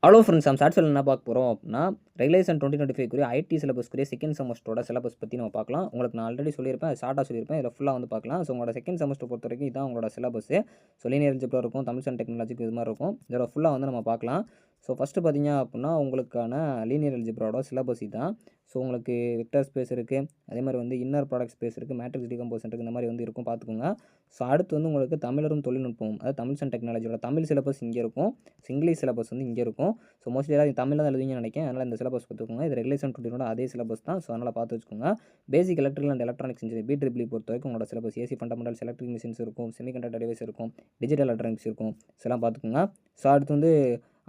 Hello friends, நம்ம ஷார்ட்ஸில் என்ன பார்க்க போகிறோம் அப்படின்னா, ரெகுலேஷன் 2025 ஐடி சிலபஸ்க்குரிய செகண்ட் செமஸ்டரோட சிலபஸ் பற்றி நம்ம பார்க்கலாம். உங்களுக்கு நான் ஆல்ரெடி சொல்லியிருப்பேன், அது ஷார்ட்டாக சொல்லியிருப்பேன். இதில் ஃபுல்லாக வந்து பார்க்கலாம். ஸோ உங்களோட செகண்ட் செமஸ்டர் பொறுத்த வரைக்கும் இதான் உங்களோட சிலபஸ். ஸோ லீனியர் அல்ஜிப்ரா இருக்கும், தமிழ்ஸ் அண்ட் டெக்னாலஜிக்கு இது மாதிரி இருக்கும். இதோட ஃபுல்லாக வந்து நம்ம பார்க்கலாம். ஸோ ஃபஸ்ட்டு பார்த்தீங்க அப்படின்னா, உங்களுக்கான லீனியர் அல்ஜிப்ராவோட சிலபஸ் இதுதான். ஸோ உங்களுக்கு வெக்டர் ஸ்பேஸ் இருக்குது, அதே மாதிரி வந்து இன்னர் ப்ராடக்ட் ஸ்பேஸ் இருக்குது, மேட்ரிக்ஸ் டிகம்போசன் இருக்குது, இந்த மாதிரி வந்து இருக்கும் பார்த்துக்கோங்க. ஸோ அடுத்து வந்து உங்களுக்கு தமிழரும் தொழில்நுட்பம், அதாவது தமிழ்ஸ் அண்ட் டெக்னாலஜியோட தமிழ் சிலபஸ் இங்கே இருக்கும், இங்கிலீஷ் சிலபஸ் வந்து இங்கே இருக்கும். ஸோ மோஸ்ட்லி எல்லாரும் தமிழில் தான் எழுதுவீங்கன்னு நினைக்கிறேன். அதனால் இந்த சிலபஸ் பார்த்துக்கோங்க. இது ரெகுலேஷன் 20 அதே சிலபஸ் தான். ஸோ அதனால் பார்த்து வச்சுக்கோங்க. பேசிக் electrical and electronics engineering BEE பொறுத்த வரைக்கும் உங்களோட syllabus AC fundamentals, electric machines இருக்கும், செமிகண்டக்டர் டிவைஸ் இருக்கும், டிஜிட்டல் எலக்ட்ரானிக்ஸ் இருக்கும். இதெல்லாம் பார்த்துக்கோங்க. ஸோ அடுத்து வந்து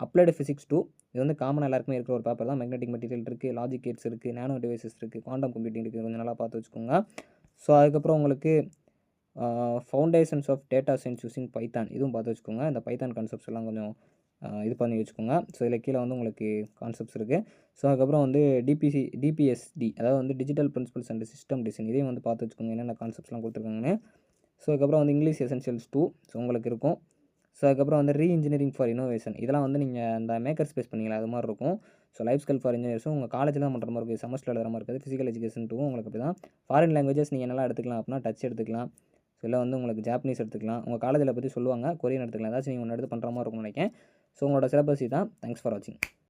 அப்ளைடு ஃபிசிக்ஸ் 2, இது வந்து காமனாக எல்லாருக்குமே இருக்கிற ஒரு பேப்பர் தான். மேக்னெட்டிக் மெட்டீரியல் இருக்குது, லாஜிக் கேட்ஸ் இருக்குது, நானோ டிவைசஸ் இருக்குது, குவாண்டம் கம்ப்யூட்டிங் இருக்குது. கொஞ்சம் நல்லா பார்த்து வச்சுக்கோங்க. ஸோ அதுக்கப்புறம் உங்களுக்கு foundations of data science using Python, இதுவும் பார்த்து வச்சுக்கோங்க. இந்த பைத்தான் கான்செப்ட்ஸ் எல்லாம் கொஞ்சம் இது பண்ணி வச்சுக்கோங்க. ஸோ இதில் கீழே வந்து உங்களுக்கு கான்செப்ட்ஸ் இருக்குது. ஸோ அதுக்கப்புறம் வந்து டிபிஎஸ்டி, அதாவது வந்து digital principles and system design, இதையும் வந்து பார்த்து வச்சுக்கோங்க, என்னென்ன கான்செப்ட்ஸ்லாம் கொடுத்துருக்காங்கன்னு. ஸோ அதுக்கப்புறம் வந்து இங்கிலீஷ் எசென்ஷியல்ஸ் 2, ஸோ உங்களுக்கு இருக்கும். ஸோ அதுக்கப்புறம் வந்து இன்ஜினியரிங் ஃபார் இன்னோவேஷன், இதெல்லாம் வந்து நீங்கள் அந்த மேக்கர் ஸ்பேஸ் பண்ணிங்களா அது மாதிரி இருக்கும். ஸோ லைஃப் ஸ்கில் ஃபார் இன்ஜினியர்ஸும் உங்கள் காலேஜில் தான் பண்ணுற மாதிரி இருக்குது, செமஸ்டர் எழுதுற மாதிரி இருக்காது. ஃபிசிக்கல் எஜுகேஷன் 2 உங்களுக்கு அப்படி தான். ஃபாரின் லாங்குவேஜஸ் நீங்கள் என்னெல்லாம் எடுத்துக்கலாம் அப்படின்னா, டச் எடுத்துக்கலாம். ஸோ இல்லை வந்து உங்களுக்கு ஜாப்பனீஸ் எடுத்துக்கலாம். உங்கள் காலேஜில் பற்றி சொல்லுவாங்க, கொரியன் எடுத்துக்கலாம். ஏதாச்சும் நீங்கள் ஒன்று எடுத்து பண்ணுற மாதிரி இருக்கும்னு நினைக்கிறேன். ஸோ உங்களோட சிலபஸ் இதுதான். தேங்க்ஸ் ஃபார் வாட்சிங்.